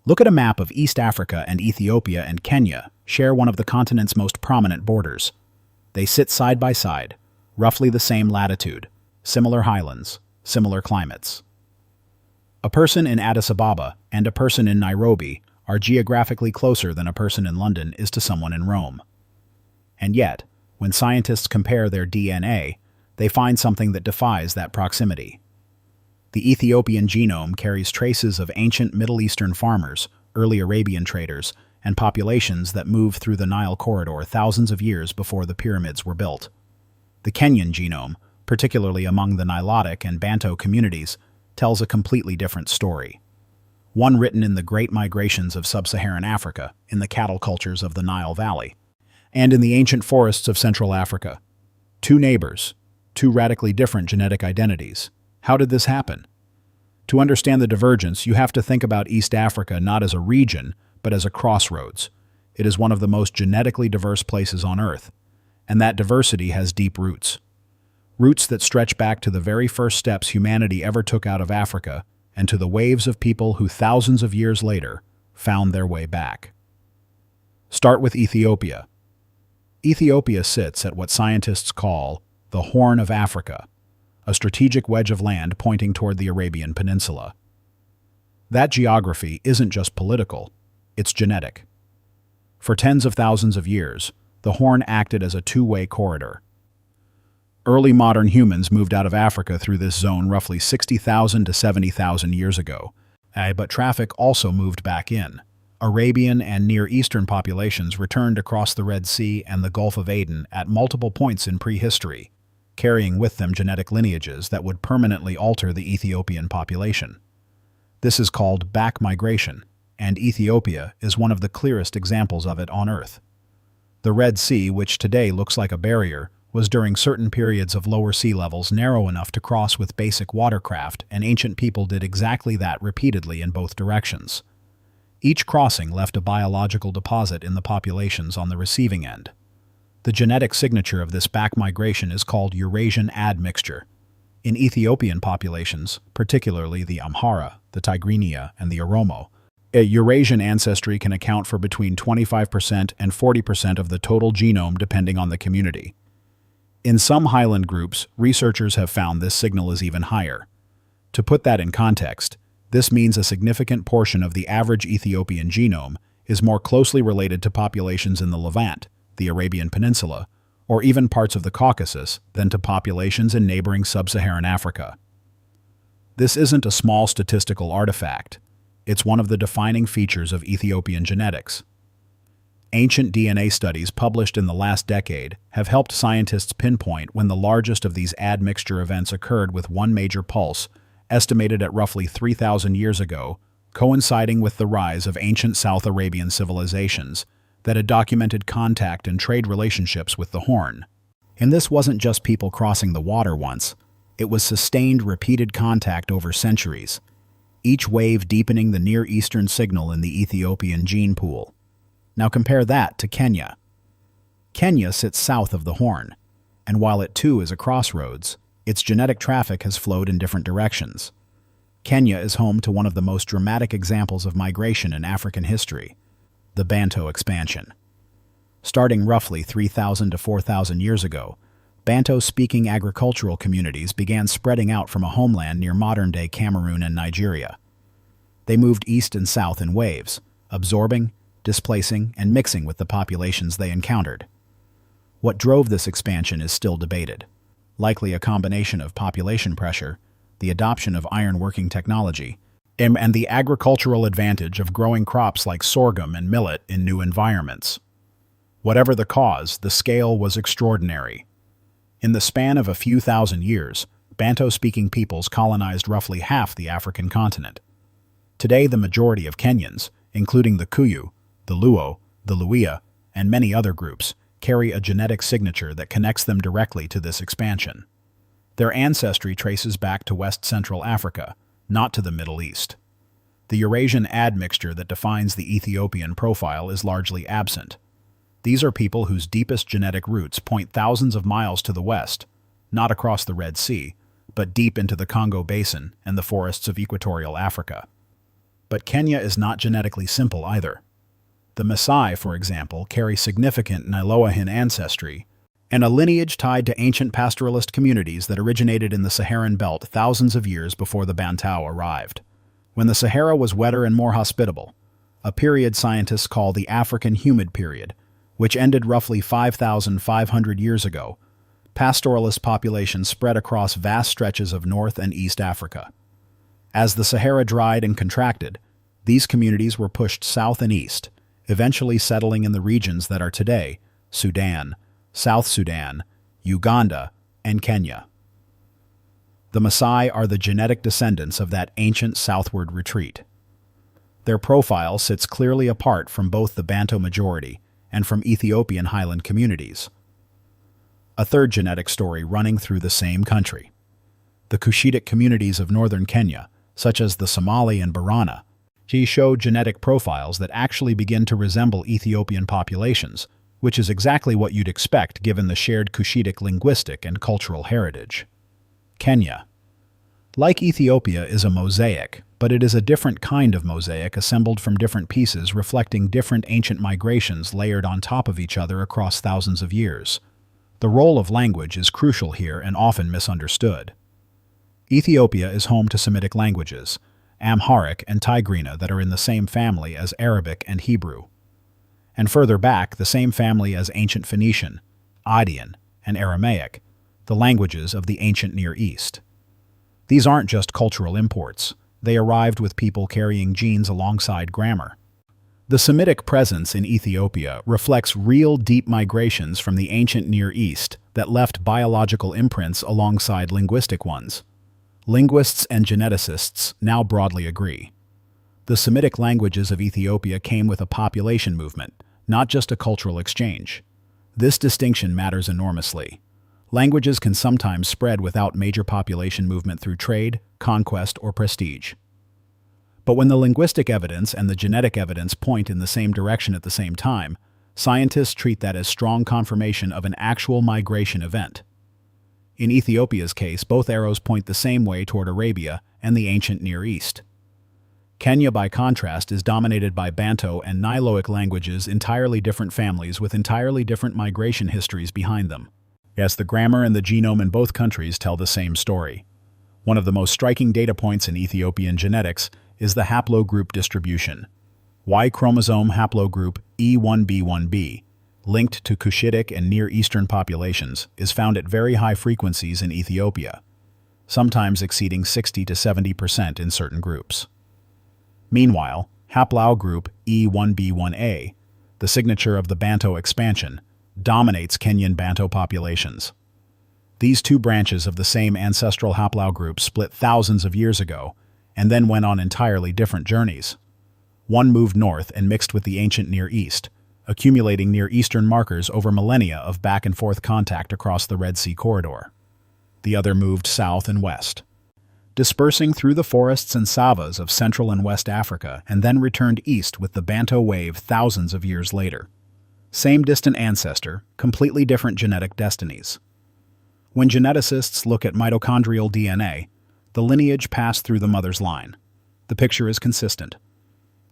Look at a map of East Africa, and Ethiopia and Kenya share one of the continent's most prominent borders. They sit side by side, roughly the same latitude, similar highlands, similar climates. A person in Addis Ababa and a person in Nairobi are geographically closer than a person in London is to someone in Rome. And yet, when scientists compare their DNA, they find something that defies that proximity. The Ethiopian genome carries traces of ancient Middle Eastern farmers, early Arabian traders, and populations that moved through the Nile corridor thousands of years before the pyramids were built. The Kenyan genome, particularly among the Nilotic and Bantu communities, tells a completely different story. One written in the great migrations of sub-Saharan Africa, in the cattle cultures of the Nile Valley, and in the ancient forests of Central Africa. Two neighbors, two radically different genetic identities. How did this happen? To understand the divergence, you have to think about East Africa not as a region, but as a crossroads. It is one of the most genetically diverse places on Earth, and that diversity has deep roots. Roots that stretch back to the very first steps humanity ever took out of Africa and to the waves of people who thousands of years later found their way back. Start with Ethiopia. Ethiopia sits at what scientists call the Horn of Africa, a strategic wedge of land pointing toward the Arabian Peninsula. That geography isn't just political, it's genetic. For tens of thousands of years, the Horn acted as a two-way corridor. Early modern humans moved out of Africa through this zone roughly 60,000 to 70,000 years ago, but traffic also moved back in. Arabian and Near Eastern populations returned across the Red Sea and the Gulf of Aden at multiple points in prehistory, carrying with them genetic lineages that would permanently alter the Ethiopian population. This is called back migration, and Ethiopia is one of the clearest examples of it on Earth. The Red Sea, which today looks like a barrier, was during certain periods of lower sea levels narrow enough to cross with basic watercraft, and ancient people did exactly that repeatedly in both directions. Each crossing left a biological deposit in the populations on the receiving end. The genetic signature of this back migration is called Eurasian admixture. In Ethiopian populations, particularly the Amhara, the Tigrinya, and the Oromo, a Eurasian ancestry can account for between 25% and 40% of the total genome depending on the community. In some highland groups, researchers have found this signal is even higher. To put that in context, this means a significant portion of the average Ethiopian genome is more closely related to populations in the Levant, the Arabian Peninsula, or even parts of the Caucasus than to populations in neighboring sub-Saharan Africa. This isn't a small statistical artifact. It's one of the defining features of Ethiopian genetics. Ancient DNA studies published in the last decade have helped scientists pinpoint when the largest of these admixture events occurred, with one major pulse, estimated at roughly 3,000 years ago, coinciding with the rise of ancient South Arabian civilizations that had documented contact and trade relationships with the Horn. And this wasn't just people crossing the water once, it was sustained, repeated contact over centuries, each wave deepening the Near Eastern signal in the Ethiopian gene pool. Now compare that to Kenya. Kenya sits south of the Horn, and while it too is a crossroads, its genetic traffic has flowed in different directions. Kenya is home to one of the most dramatic examples of migration in African history, the Bantu expansion. Starting roughly 3,000 to 4,000 years ago, Bantu-speaking agricultural communities began spreading out from a homeland near modern-day Cameroon and Nigeria. They moved east and south in waves, absorbing, displacing, and mixing with the populations they encountered. What drove this expansion is still debated. Likely a combination of population pressure, the adoption of iron-working technology, and the agricultural advantage of growing crops like sorghum and millet in new environments. Whatever the cause, the scale was extraordinary. In the span of a few thousand years, Bantu-speaking peoples colonized roughly half the African continent. Today, the majority of Kenyans, including the Kuyu, the Luo, the Luia, and many other groups, carry a genetic signature that connects them directly to this expansion. Their ancestry traces back to West Central Africa, not to the Middle East. The Eurasian admixture that defines the Ethiopian profile is largely absent. These are people whose deepest genetic roots point thousands of miles to the west, not across the Red Sea, but deep into the Congo Basin and the forests of equatorial Africa. But Kenya is not genetically simple either. The Maasai, for example, carry significant Niloahan ancestry, and a lineage tied to ancient pastoralist communities that originated in the Saharan belt thousands of years before the Bantu arrived. When the Sahara was wetter and more hospitable, a period scientists call the African humid period, which ended roughly 5,500 years ago, pastoralist populations spread across vast stretches of North and East Africa. As the Sahara dried and contracted, these communities were pushed south and east, eventually settling in the regions that are today Sudan, South Sudan, Uganda, and Kenya. The Maasai are the genetic descendants of that ancient southward retreat. Their profile sits clearly apart from both the Bantu majority and from Ethiopian highland communities. A third genetic story running through the same country. The Cushitic communities of northern Kenya, such as the Somali and Borana, show genetic profiles that actually begin to resemble Ethiopian populations, which is exactly what you'd expect given the shared Cushitic linguistic and cultural heritage. Kenya. Like Ethiopia, is a mosaic, but it is a different kind of mosaic assembled from different pieces reflecting different ancient migrations layered on top of each other across thousands of years. The role of language is crucial here and often misunderstood. Ethiopia is home to Semitic languages, Amharic and Tigrinya, that are in the same family as Arabic and Hebrew. And further back, the same family as ancient Phoenician, Idian, and Aramaic, the languages of the ancient Near East. These aren't just cultural imports. They arrived with people carrying genes alongside grammar. The Semitic presence in Ethiopia reflects real deep migrations from the ancient Near East that left biological imprints alongside linguistic ones. Linguists and geneticists now broadly agree. The Semitic languages of Ethiopia came with a population movement, not just a cultural exchange. This distinction matters enormously. Languages can sometimes spread without major population movement through trade, conquest, or prestige. But when the linguistic evidence and the genetic evidence point in the same direction at the same time, scientists treat that as strong confirmation of an actual migration event. In Ethiopia's case, both arrows point the same way toward Arabia and the ancient Near East. Kenya, by contrast, is dominated by Bantu and Niloic languages, entirely different families with entirely different migration histories behind them. Yes, the grammar and the genome in both countries tell the same story. One of the most striking data points in Ethiopian genetics is the haplogroup distribution. Y chromosome haplogroup E1b1b, linked to Cushitic and Near Eastern populations, is found at very high frequencies in Ethiopia, sometimes exceeding 60 to 70% in certain groups. Meanwhile, haplogroup E1b1a, the signature of the Bantu expansion, dominates Kenyan Bantu populations. These two branches of the same ancestral haplogroup split thousands of years ago and then went on entirely different journeys. One moved north and mixed with the ancient Near East, accumulating Near Eastern markers over millennia of back-and-forth contact across the Red Sea corridor. The other moved south and west, dispersing through the forests and savas of Central and West Africa, and then returned east with the Bantu wave thousands of years later. Same distant ancestor, completely different genetic destinies. When geneticists look at mitochondrial DNA, the lineage passed through the mother's line. The picture is consistent.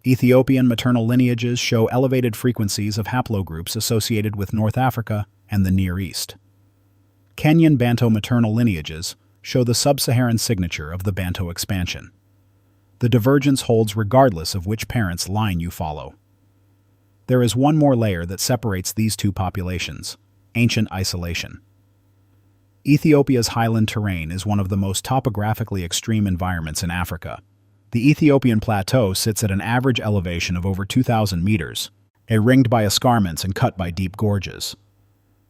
Ethiopian maternal lineages show elevated frequencies of haplogroups associated with North Africa and the Near East. Kenyan Bantu maternal lineages show the sub-Saharan signature of the Bantu expansion. The divergence holds regardless of which parent's line you follow. There is one more layer that separates these two populations: ancient isolation. Ethiopia's highland terrain is one of the most topographically extreme environments in Africa. The Ethiopian plateau sits at an average elevation of over 2,000 meters, ringed by escarpments and cut by deep gorges.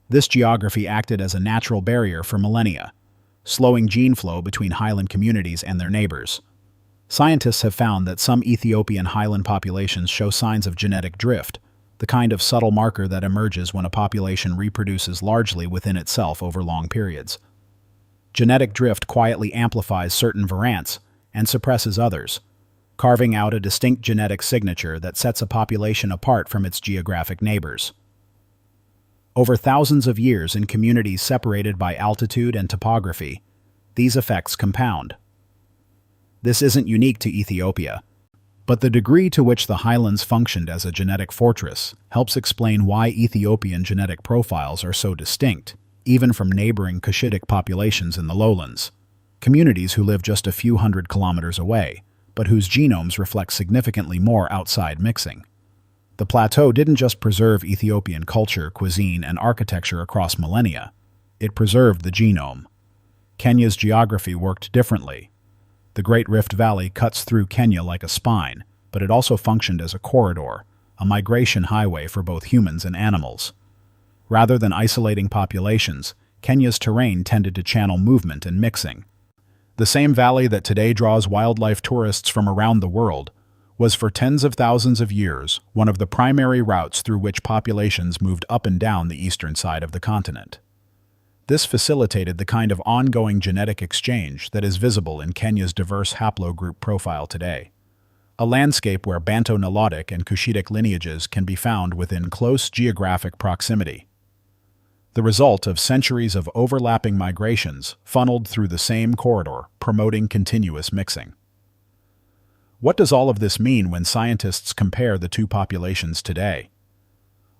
This geography acted as a natural barrier for millennia, slowing gene flow between highland communities and their neighbors. Scientists have found that some Ethiopian highland populations show signs of genetic drift, the kind of subtle marker that emerges when a population reproduces largely within itself over long periods. Genetic drift quietly amplifies certain variants and suppresses others, carving out a distinct genetic signature that sets a population apart from its geographic neighbors. Over thousands of years in communities separated by altitude and topography, these effects compound. This isn't unique to Ethiopia. But the degree to which the highlands functioned as a genetic fortress helps explain why Ethiopian genetic profiles are so distinct, even from neighboring Cushitic populations in the lowlands, communities who live just a few hundred kilometers away, but whose genomes reflect significantly more outside mixing. The plateau didn't just preserve Ethiopian culture, cuisine, and architecture across millennia. It preserved the genome. Kenya's geography worked differently. The Great Rift Valley cuts through Kenya like a spine, but it also functioned as a corridor, a migration highway for both humans and animals. Rather than isolating populations, Kenya's terrain tended to channel movement and mixing. The same valley that today draws wildlife tourists from around the world was for tens of thousands of years one of the primary routes through which populations moved up and down the eastern side of the continent. This facilitated the kind of ongoing genetic exchange that is visible in Kenya's diverse haplogroup profile today, a landscape where Banto-Nilotic and Cushitic lineages can be found within close geographic proximity. The result of centuries of overlapping migrations funneled through the same corridor, promoting continuous mixing. What does all of this mean when scientists compare the two populations today?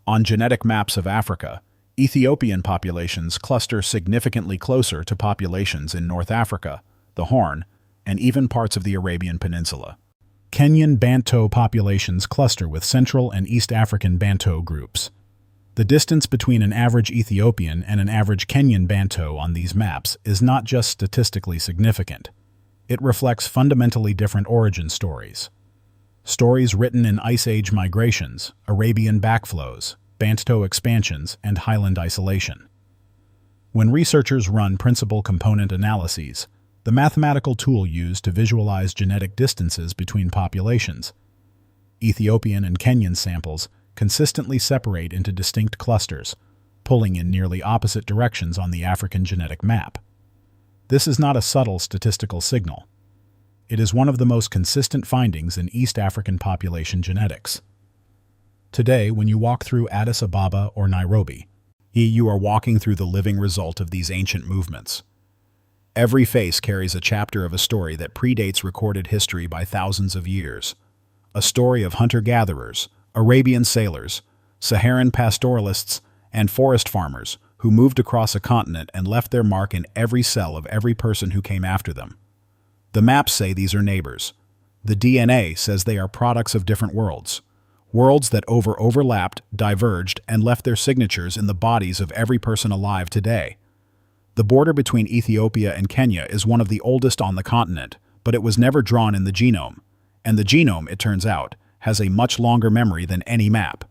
On genetic maps of Africa, Ethiopian populations cluster significantly closer to populations in North Africa, the Horn, and even parts of the Arabian Peninsula. Kenyan Bantu populations cluster with Central and East African Bantu groups. The distance between an average Ethiopian and an average Kenyan Bantu on these maps is not just statistically significant. It reflects fundamentally different origin stories. Stories written in Ice Age migrations, Arabian backflows, Bantu expansions, and highland isolation. When researchers run principal component analyses, the mathematical tool used to visualize genetic distances between populations, Ethiopian and Kenyan samples consistently separate into distinct clusters, pulling in nearly opposite directions on the African genetic map. This is not a subtle statistical signal. It is one of the most consistent findings in East African population genetics. Today, when you walk through Addis Ababa or Nairobi, you are walking through the living result of these ancient movements. Every face carries a chapter of a story that predates recorded history by thousands of years. A story of hunter-gatherers, Arabian sailors, Saharan pastoralists, and forest farmers who moved across a continent and left their mark in every cell of every person who came after them. The maps say these are neighbors. The DNA says they are products of different worlds. Worlds that overlapped, diverged, and left their signatures in the bodies of every person alive today. The border between Ethiopia and Kenya is one of the oldest on the continent, but it was never drawn in the genome. And the genome, it turns out, has a much longer memory than any map.